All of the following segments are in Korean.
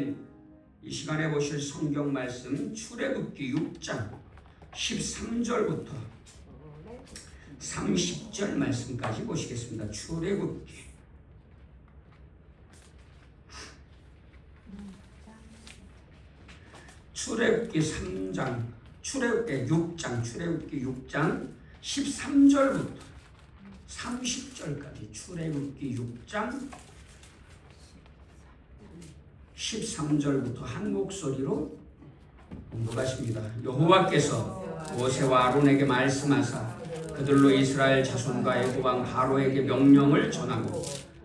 이 시간에 보실 성경 말씀 출애굽기 6장 13절부터 30절 말씀까지 보시겠습니다. 출애굽기 3장, 출애굽기 6장 13절부터 30절까지 출애굽기 6장 13절부터 한 목소리로 공부하십니다. 여호와께서 모세와 아론에게 말씀하사 그들로 이스라엘 자손과 애굽 왕 바로에게 명령을 전하고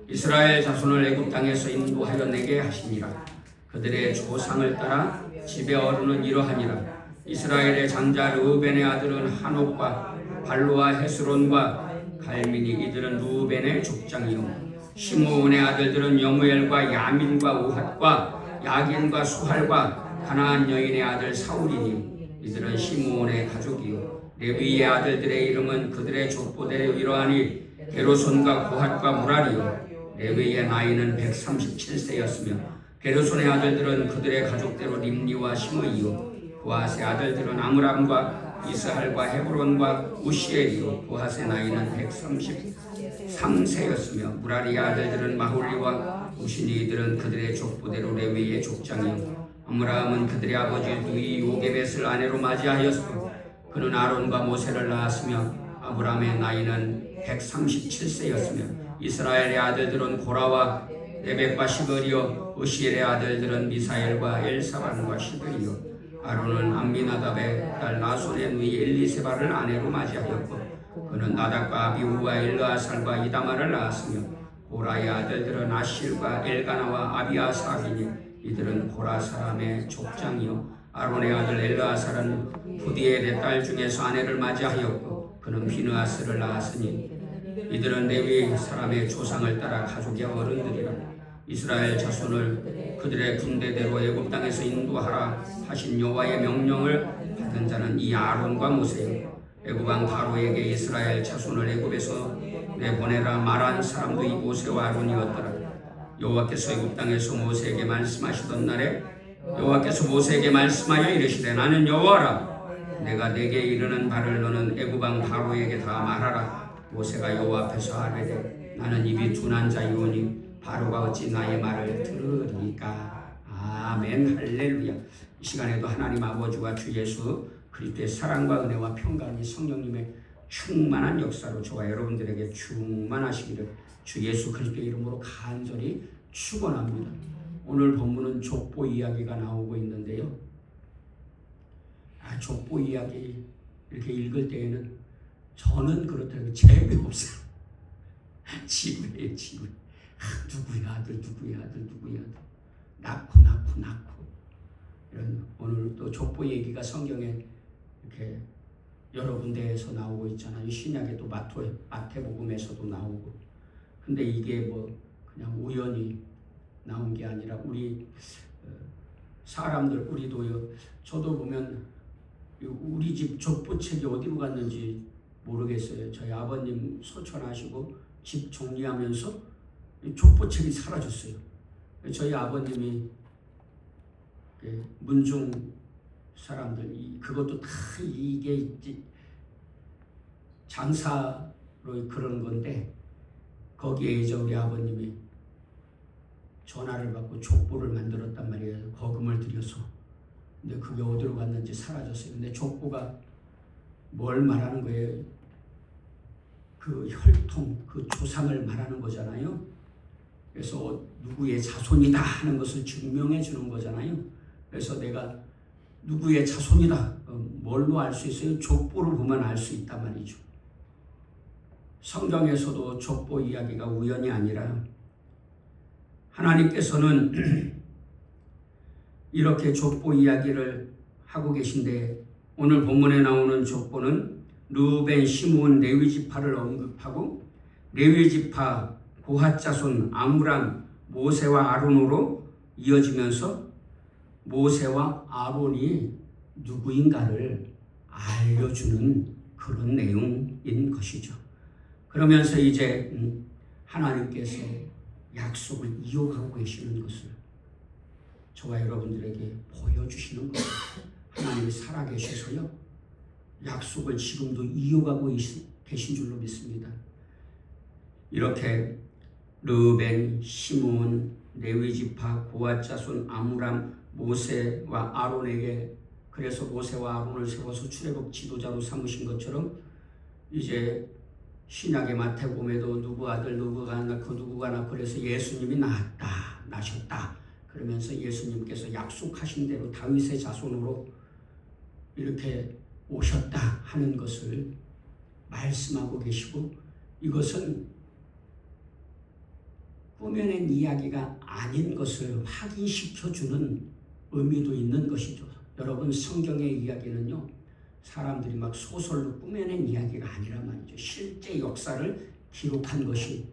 이스라엘 자손을 애굽 땅에서 인도하여 내게 하시니라. 그들의 조상을 따라 집의 어른은 이러하니라. 이스라엘의 장자 르우벤의 아들은 한옥과 발로와 헤스론과 갈민이 이들은 르우벤의 족장이요 시므온의 아들들은 여무엘과 야민과 우핫과 야긴과 수할과 가나안 여인의 아들 사울이니 이들은 시므온의 가족이요 레위의 아들들의 이름은 그들의 족보대로 이러하니 게르손과 고핫과 무라리요 레위의 나이는 137세였으며 게르손의 아들들은 그들의 가족대로 림리와 시므이요 부핫의 아들들은 아므람과 이스할과 헤브론과 우시엘이요 부핫의 나이는 133세였으며 무라리의 아들들은 마홀리와 우시니 이들은 그들의 족보대로 레위의 족장이요 아므람은 그들의 아버지 누이 요게벳을 아내로 맞이하였고 그는 아론과 모세를 낳았으며 아므람의 나이는 137세였으며 이스라엘의 아들들은 고라와 레벡과 시그리요 우시엘의 아들들은 미사엘과 엘사반과 시그리요 아론은 암미나답의 딸 나손의 누이 엘리세바를 아내로 맞이하였고 그는 나답과 아비후와 엘르아살과 이다마를 낳았으며 고라의 아들들은 아실과 엘가나와 아비아사비니 이들은 고라 사람의 족장이요 아론의 아들 엘르아살은 후디엘의 딸 중에서 아내를 맞이하였고 그는 비느하스를 낳았으니 이들은 레위 사람의 조상을 따라 가족의 어른들이라. 이스라엘 자손을 그들의 군대대로 애굽 땅에서 인도하라 하신 여호와의 명령을 받은 자는 이 아론과 모세요 애굽 왕 바로에게 이스라엘 자손을 애굽에서 내보내라 말한 사람도 이 모세와 아론이었더라. 여호와께서 애굽 땅에서 모세에게 말씀하시던 날에 여호와께서 모세에게 말씀하여 이르시되 나는 여호와라. 내가 내게 이르는 바를 너는 애굽 왕 바로에게 다 말하라. 모세가 여호와 앞에서 아뢰되 나는 입이 둔한 자이오니 바로가 어찌 나의 말을 들으리까. 아멘 할렐루야. 이 시간에도 하나님 아버지와 주 예수 그리스도의 사랑과 은혜와 평강이 성령님의 충만한 역사로 저와 여러분들에게 충만하시기를 주 예수 그리스도의 이름으로 간절히 축원합니다. 오늘 본문은 족보 이야기가 나오고 있는데요. 족보 이야기 이렇게 읽을 때에는 저는 그렇더라고요. 재미없어요. 지루해요. 지루해. 누구의 아들 누구의 아들 누구의 아들 낳고 이런 오늘 또 족보 얘기가 성경에 이렇게 여러 군데에서 나오고 있잖아요. 신약에도 마태복음에서도 나오고. 근데 이게 뭐 그냥 우연히 나온 게 아니라 우리 사람들 우리도요. 저도 보면 우리 집 족보책이 어디로 갔는지 모르겠어요. 저희 아버님 소천하시고 집 정리하면서 족보책이 사라졌어요. 저희 아버님이 문중 사람들 그것도 다 이게 장사로 그런 건데 거기에 이제 우리 아버님이 전화를 받고 족보를 만들었단 말이에요. 거금을 들여서. 근데 그게 어디로 갔는지 사라졌어요. 근데 족보가 뭘 말하는 거예요? 그 혈통, 그 조상을 말하는 거잖아요. 그래서 누구의 자손이다 하는 것을 증명해 주는 거잖아요. 그래서 내가 누구의 자손이다 뭘로 알 수 있어요? 족보를 보면 알 수 있단 말이죠. 성경에서도 족보 이야기가 우연이 아니라 하나님께서는 이렇게 족보 이야기를 하고 계신데 오늘 본문에 나오는 족보는 르우벤, 시므온, 레위 지파를 언급하고 레위 지파 고핫 자손 아므람, 모세와 아론으로 이어지면서 모세와 아론이 누구인가를 알려주는 그런 내용인 것이죠. 그러면서 이제 하나님께서 약속을 이어가고 계시는 것을 저와 여러분들에게 보여주시는 거예요. 하나님이 살아계셔서요 약속을 지금도 이어가고 계신 줄로 믿습니다. 이렇게 르벤, 시몬, 레위 지파, 고앗 자손, 아므람, 모세와 아론에게, 그래서 모세와 아론을 세워서 출애굽 지도자로 삼으신 것처럼 이제 신약의 마태복음에도 누구 아들 누구가 낳고 누구가 낳고 그래서 예수님이 나셨다 그러면서 예수님께서 약속하신 대로 다윗의 자손으로 이렇게 오셨다 하는 것을 말씀하고 계시고, 이것은 꾸며낸 이야기가 아닌 것을 확인시켜주는 의미도 있는 것이죠. 여러분, 성경의 이야기는요 사람들이 막 소설로 꾸며낸 이야기가 아니란 말이죠. 실제 역사를 기록한 것이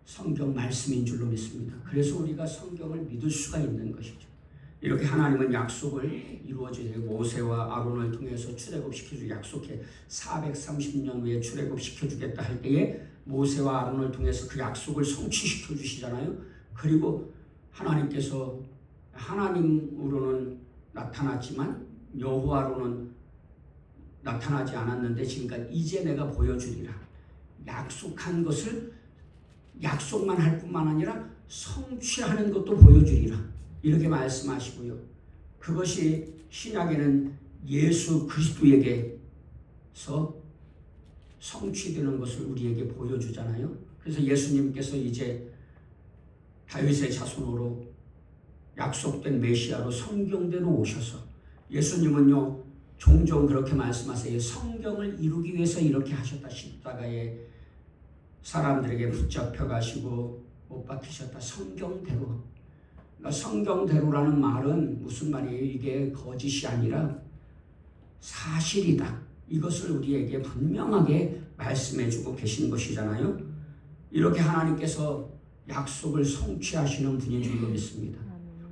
성경 말씀인 줄로 믿습니다. 그래서 우리가 성경을 믿을 수가 있는 것이죠. 이렇게 하나님은 약속을 이루어주세요. 모세와 아론을 통해서 출애굽시켜주고 약속해 430년 후에 출애굽시켜주겠다 할 때에 모세와 아론을 통해서 그 약속을 성취시켜 주시잖아요. 그리고 하나님께서 하나님으로는 나타났지만 여호와로는 나타나지 않았는데 지금까지 이제 내가 보여주리라. 약속한 것을 약속만 할 뿐만 아니라 성취하는 것도 보여주리라. 이렇게 말씀하시고요. 그것이 신약에는 예수 그리스도에게서 성취되는 것을 우리에게 보여주잖아요. 그래서 예수님께서 이제 다윗의 자손으로 약속된 메시아로 성경대로 오셔서, 예수님은요 종종 그렇게 말씀하세요. 성경을 이루기 위해서 이렇게 하셨다. 십자가에 사람들에게 붙잡혀 가시고 못 박히셨다. 성경대로. 그러니까 성경대로라는 말은 무슨 말이에요? 이게 거짓이 아니라 사실이다. 이것을 우리에게 분명하게 말씀해주고 계신 것이잖아요. 이렇게 하나님께서 약속을 성취하시는 분인 줄로 믿습니다.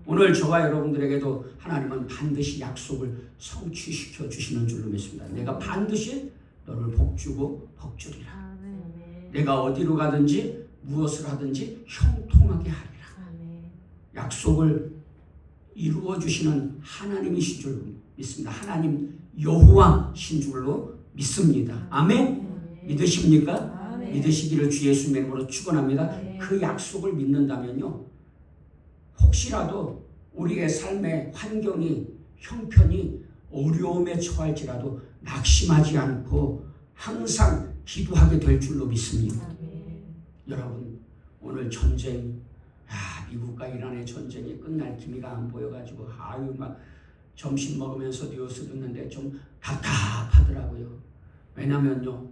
오늘 저와 여러분들에게도 하나님은 반드시 약속을 성취시켜 주시는 줄로 믿습니다. 내가 반드시 너를 복주고 복주리라. 내가 어디로 가든지 무엇을 하든지 형통하게 하리라. 약속을 이루어 주시는 하나님이신 줄로 믿습니다. 하나님 여호와신 줄로 믿습니다. 아멘. 믿으십니까? 믿으시기를 주 예수님의 이름으로 축원합니다. 그 약속을 믿는다면요, 혹시라도 우리의 삶의 환경이 형편이 어려움에 처할지라도 낙심하지 않고 항상 기도하게 될 줄로 믿습니다. 여러분, 오늘 전쟁, 미국과 이란의 전쟁이 끝날 기미가 안 보여가지고 막 점심 먹으면서 뉴스 듣는데 좀 답답하더라고요. 왜냐면요,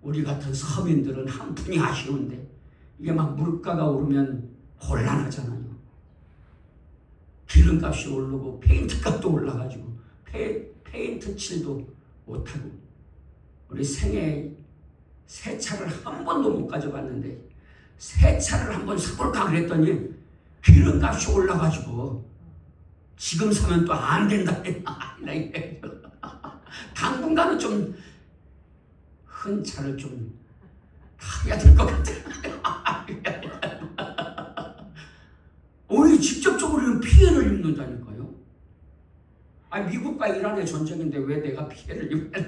우리 같은 서민들은 한 푼이 아쉬운데 이게 막 물가가 오르면 곤란하잖아요. 기름값이 오르고 페인트 값도 올라가지고 페인트 칠도 못하고, 우리 생애 새 차를 한 번도 못 가져봤는데 새 차를 한번 사볼까 그랬더니 기름값이 올라가지고 지금 사면 또 안 된다. 당분간은 좀 큰 차를 좀 타야 될 것 같아. 우리 직접적으로는 피해를 입는다니까요. 미국과 이란의 전쟁인데 왜 내가 피해를 입냐.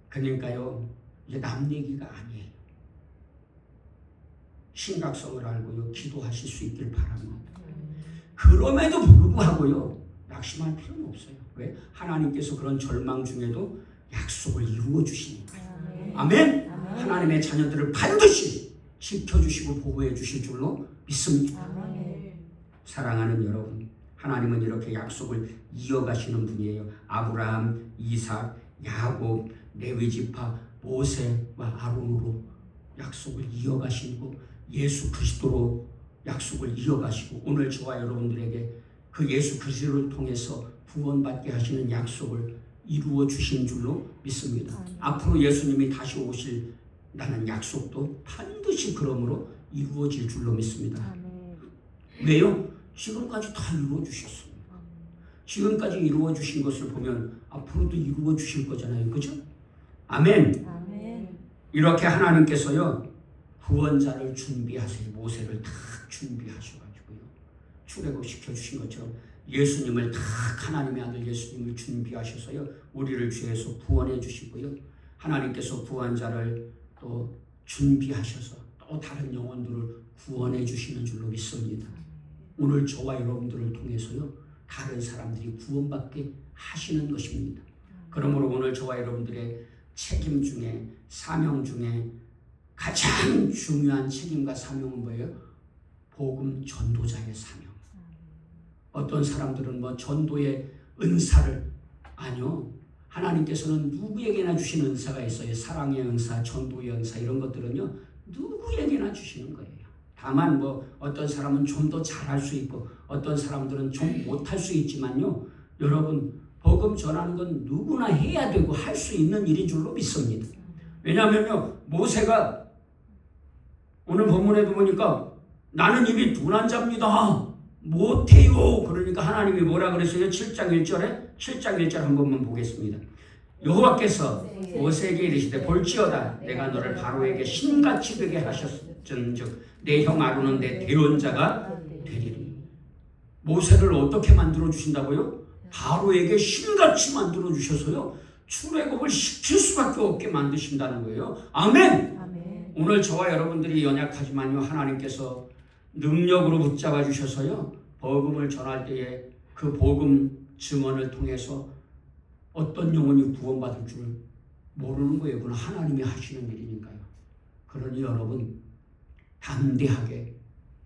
그러니까요, 이게 남 얘기가 아니에요. 심각성을 알고요, 기도하실 수 있길 바랍니다. 그럼에도 불구하고요, 낙심할 필요는 없어요. 왜? 하나님께서 그런 절망 중에도 약속을 이루어 주시니까요. 아멘. 하나님의 자녀들을 반드시 지켜주시고 보호해 주실 줄로 믿습니다. 사랑하는 여러분, 하나님은 이렇게 약속을 이어가시는 분이에요. 아브라함, 이삭, 야곱, 레위 지파, 모세와 아론으로 약속을 이어가시고 예수 그리스도로 약속을 이어가시고, 오늘 저와 여러분들에게 그 예수 그리스도를 통해서 구원받게 하시는 약속을 이루어 주신 줄로 믿습니다. 앞으로 예수님이 다시 오실다는 약속도 반드시 그러므로 이루어질 줄로 믿습니다. 왜요? 지금까지 다 이루어 주셨습니다. 지금까지 이루어 주신 것을 보면 앞으로도 이루어 주실 거잖아요. 그죠? 아멘. 이렇게 하나님께서요, 구원자를 준비하세요. 모세를 다 준비하셔가지고 출애굽시켜 주신 것처럼 예수님을 다 하나님의 아들 예수님을 준비하셔서요 우리를 죄에서 구원해 주시고요 하나님께서 구한 자를 또 준비하셔서 또 다른 영혼들을 구원해 주시는 줄로 믿습니다. 오늘 저와 여러분들을 통해서요 다른 사람들이 구원받게 하시는 것입니다. 그러므로 오늘 저와 여러분들의 책임 중에 사명 중에 가장 중요한 책임과 사명은 뭐예요? 복음 전도자의 사명. 어떤 사람들은 뭐 전도의 은사를 아니요. 하나님께서는 누구에게나 주시는 은사가 있어요. 사랑의 은사, 전도의 은사 이런 것들은요. 누구에게나 주시는 거예요. 다만 뭐 어떤 사람은 좀 더 잘할 수 있고 어떤 사람들은 좀 못할 수 있지만요. 여러분 복음 전하는 건 누구나 해야 되고 할 수 있는 일인 줄로 믿습니다. 왜냐하면요. 모세가 오늘 본문에도 보니까 나는 입이 둔한 자입니다. 못해요. 그러니까 하나님이 뭐라 그랬어요? 7장 1절 한 번만 보겠습니다. 여호와께서 모세에게 이르시되 볼지어다 내가 너를 바로에게 신같이 되게 하셨은즉 내 형 아론은 내 대론자가 되리니. 모세를 어떻게 만들어 주신다고요? 바로에게 신같이 만들어 주셔서요 출애굽을 시킬 수밖에 없게 만드신다는 거예요. 아멘. 아멘. 오늘 저와 여러분들이 연약하지만요 하나님께서 능력으로 붙잡아 주셔서요 복음을 전할 때에 그 복음 증언을 통해서 어떤 영혼이 구원받을 줄 모르는 거예요. 그건 하나님이 하시는 일이니까요. 그러니 여러분 담대하게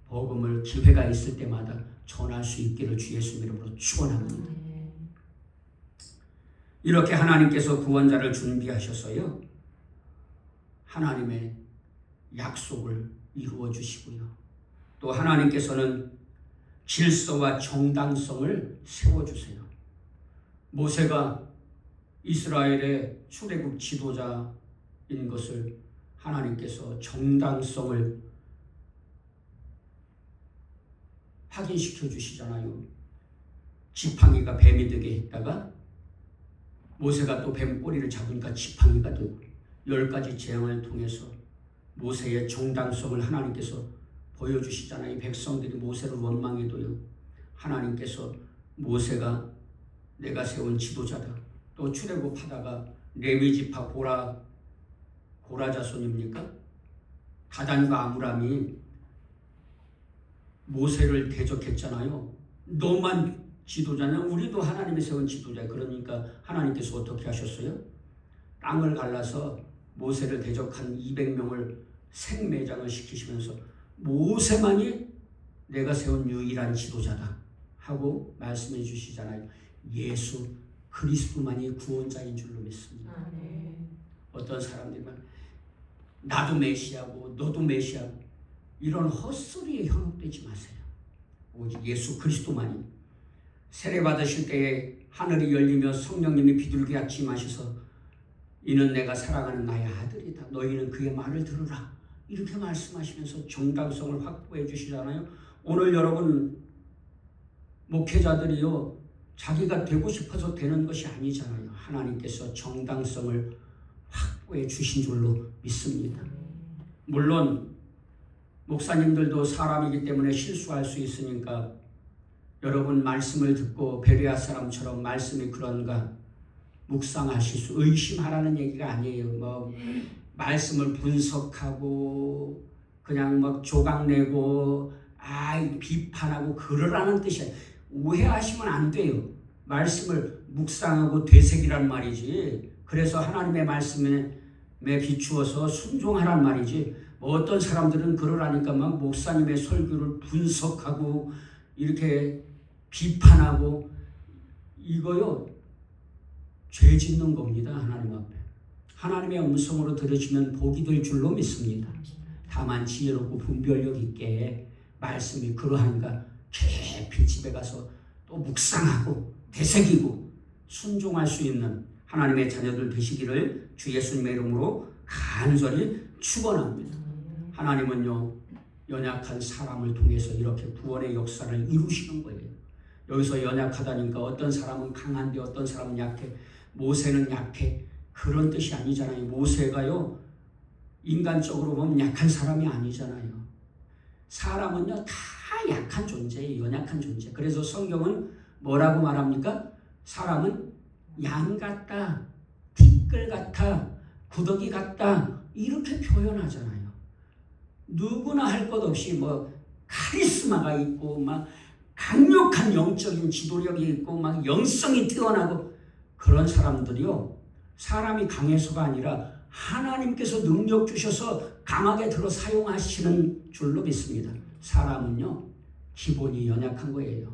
복음을 기회가 있을 때마다 전할 수 있기를 주 예수 이름으로 축원합니다. 이렇게 하나님께서 구원자를 준비하셔서요 하나님의 약속을 이루어 주시고요 또 하나님께서는 질서와 정당성을 세워주세요. 모세가 이스라엘의 출애굽 지도자인 것을 하나님께서 정당성을 확인시켜 주시잖아요. 지팡이가 뱀이 되게 했다가 모세가 또 뱀 꼬리를 잡으니까 지팡이가 되고 10가지 재앙을 통해서 모세의 정당성을 하나님께서 보여주시잖아요. 백성들이 모세를 원망해도요 하나님께서 모세가 내가 세운 지도자다. 또 출애굽하다가 레위 지파 고라 자손입니까? 다단과 아므람이 모세를 대적했잖아요. 너만 지도자냐? 우리도 하나님이 세운 지도자. 그러니까 하나님께서 어떻게 하셨어요? 땅을 갈라서 모세를 대적한 200명을 생매장을 시키시면서 모세만이 내가 세운 유일한 지도자다 하고 말씀해 주시잖아요. 예수 그리스도만이 구원자인 줄로 믿습니다. 어떤 사람들만 나도 메시아고 너도 메시아고 이런 헛소리에 현혹되지 마세요. 오직 예수 그리스도만이 세례 받으실 때에 하늘이 열리며 성령님이 비둘기 같이 마셔서 이는 내가 사랑하는 나의 아들이다. 너희는 그의 말을 들으라. 이렇게 말씀하시면서 정당성을 확보해 주시잖아요. 오늘 여러분 목회자들이요 자기가 되고 싶어서 되는 것이 아니잖아요. 하나님께서 정당성을 확보해 주신 줄로 믿습니다. 물론 목사님들도 사람이기 때문에 실수할 수 있으니까 여러분 말씀을 듣고 베레아 사람처럼 말씀이 그런가 묵상하실 수 의심하라는 얘기가 아니에요. 뭐 말씀을 분석하고 그냥 막 조각내고 비판하고 그러라는 뜻이에요. 오해하시면 안 돼요. 말씀을 묵상하고 되새기란 말이지. 그래서 하나님의 말씀에 비추어서 순종하란 말이지. 뭐 어떤 사람들은 그러라니까 막 목사님의 설교를 분석하고 이렇게 비판하고 이거요 죄 짓는 겁니다. 하나님 앞에. 하나님의 음성으로 들으시면 복이 될 줄로 믿습니다. 다만 지혜롭고 분별력 있게 말씀이 그러한가 깊이 집에 가서 또 묵상하고 되새기고 순종할 수 있는 하나님의 자녀들 되시기를 주 예수님의 이름으로 간절히 축원합니다. 하나님은요 연약한 사람을 통해서 이렇게 구원의 역사를 이루시는 거예요. 여기서 연약하다니까 어떤 사람은 강한데 어떤 사람은 약해. 모세는 약해. 그런 뜻이 아니잖아요. 모세가요 인간적으로 보면 약한 사람이 아니잖아요. 사람은요 다 약한 존재예요. 연약한 존재. 그래서 성경은 뭐라고 말합니까? 사람은 양 같다, 티끌 같아, 구더기 같다 이렇게 표현하잖아요. 누구나 할 것 없이 뭐 카리스마가 있고 막 강력한 영적인 지도력이 있고 막 영성이 뛰어나고 그런 사람들이요. 사람이 강해서가 아니라 하나님께서 능력 주셔서 강하게 들어 사용하시는 줄로 믿습니다. 사람은요. 기본이 연약한 거예요.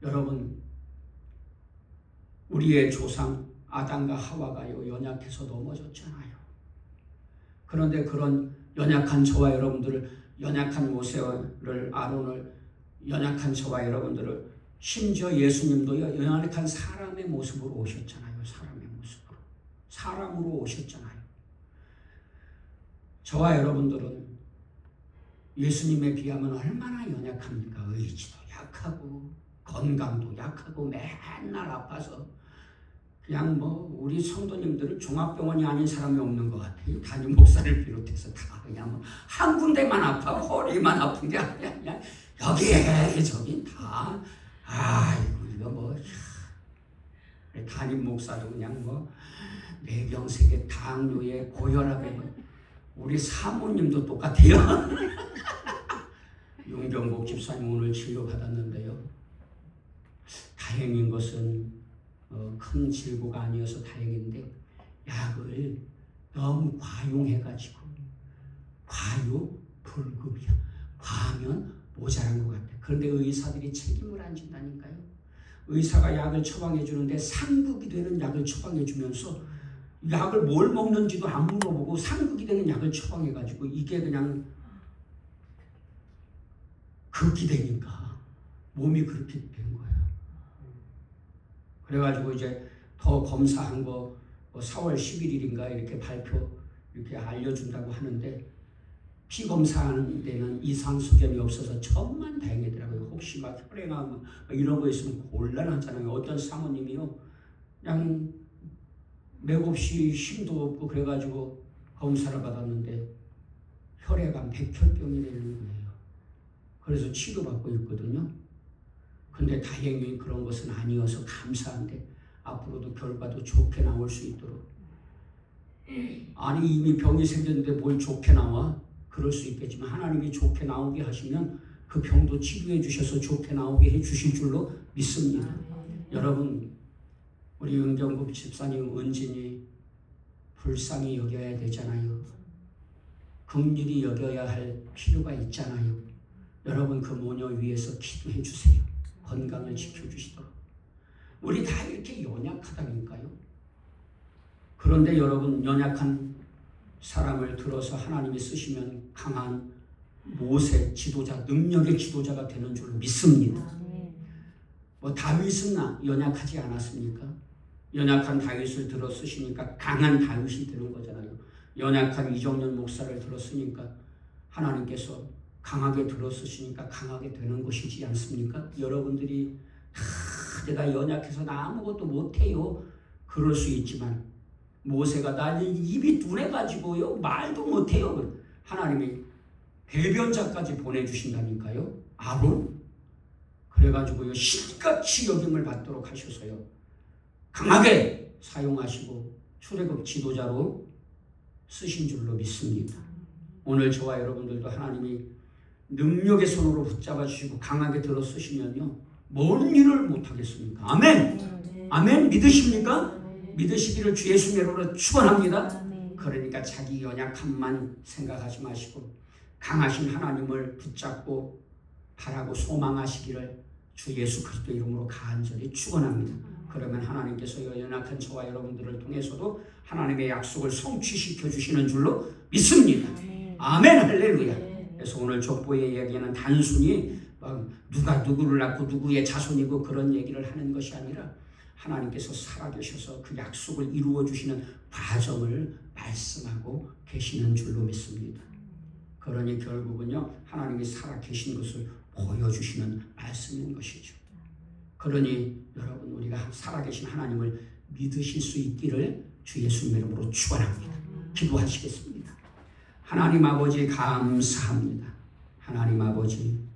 여러분 우리의 조상 아담과 하와가요. 연약해서 넘어졌잖아요. 그런데 그런 연약한 저와 여러분들을 연약한 모세를 아론을 연약한 저와 여러분들을 심지어 예수님도 연약한 사람의 모습으로 오셨잖아요. 사람의 모습으로. 사람으로 오셨잖아요. 저와 여러분들은 예수님에 비하면 얼마나 연약합니까? 의지도 약하고 건강도 약하고 맨날 아파서 그냥 뭐 우리 성도님들은 종합병원이 아닌 사람이 없는 것 같아요. 담임 목사를 비롯해서 다 그냥 뭐 한 군데만 아파 허리만 아픈 게 아니야. 그냥 여기에 저기 다 아이고 이거 뭐 담임 목사도 그냥 뭐 뇌경색에 당뇨에 고혈압에 뭐 우리 사모님도 똑같아요. 윤경복 집사님 오늘 치료받았는데요. 다행인 것은 큰 질고가 아니어서 다행인데 약을 너무 과용해가지고 과유불급이야. 과하면 모자란 것 같아. 그런데 의사들이 책임을 안 진다니까요. 의사가 약을 처방해 주는데 상극이 되는 약을 처방해 주면서 약을 뭘 먹는지도 안 물어보고 상극이 되는 약을 처방해가지고 이게 그냥 극이 되니까 몸이 그렇게 된 거예요. 그래가지고 이제 더 검사한 거 4월 11일인가 이렇게 발표 이렇게 알려준다고 하는데 피 검사하는 데는 이상 소견이 없어서 천만 다행이더라고요. 혹시 막 혈액암 막 이런 거 있으면 곤란하잖아요. 어떤 사모님이요 그냥 맥없이 힘도 없고 그래가지고 검사를 받았는데 혈액암 백혈병이 되는 거예요. 그래서 치료받고 있거든요. 근데 다행히 그런 것은 아니어서 감사한데 앞으로도 결과도 좋게 나올 수 있도록. 아니 이미 병이 생겼는데 뭘 좋게 나와? 그럴 수 있겠지만 하나님이 좋게 나오게 하시면 그 병도 치료해 주셔서 좋게 나오게 해 주실 줄로 믿습니다. 여러분 우리 은경국 집사님 은진이 불쌍히 여겨야 되잖아요. 긍휼히 여겨야 할 필요가 있잖아요. 여러분 그 모녀 위해서 기도해 주세요. 건강을 지켜주시도록. 우리 다 이렇게 연약하다니까요. 그런데 여러분 연약한 사람을 들어서 하나님이 쓰시면 강한 모세 지도자, 능력의 지도자가 되는 줄 믿습니다. 뭐 다윗은 연약하지 않았습니까? 연약한 다윗을 들어 쓰시니까 강한 다윗이 되는 거잖아요. 연약한 이정년 목사를 들어 쓰니까 하나님께서 강하게 들어 쓰시니까 강하게 되는 것이지 않습니까? 여러분들이 내가 연약해서 나 아무것도 못해요. 그럴 수 있지만 모세가 나 입이 둔해가지고요 말도 못해요. 하나님이 배변자까지 보내주신다니까요. 아론. 그래가지고요 신같이 여김을 받도록 하셔서요 강하게 사용하시고 출애굽 지도자로 쓰신 줄로 믿습니다. 오늘 저와 여러분들도 하나님이 능력의 손으로 붙잡아 주시고 강하게 들어 쓰시면요 뭔 일을 못하겠습니까? 아멘. 아멘. 믿으십니까? 믿으시기를 주 예수님의 이름으로 축원합니다. 그러니까 자기 연약함만 생각하지 마시고 강하신 하나님을 붙잡고 바라고 소망하시기를 주 예수 그리스도 이름으로 간절히 축원합니다. 그러면 하나님께서 연약한 저와 여러분들을 통해서도 하나님의 약속을 성취시켜 주시는 줄로 믿습니다. 아멘. 할렐루야. 그래서 오늘 족보의 이야기는 단순히 누가 누구를 낳고 누구의 자손이고 그런 얘기를 하는 것이 아니라 하나님께서 살아계셔서 그 약속을 이루어 주시는 과정을 말씀하고 계시는 줄로 믿습니다. 그러니 결국은요 하나님이 살아계신 것을 보여주시는 말씀인 것이죠. 그러니 여러분 우리가 살아계신 하나님을 믿으실 수 있기를 주 예수님의 이름으로 축원합니다. 기도하시겠습니다. 하나님 아버지 감사합니다. 하나님 아버지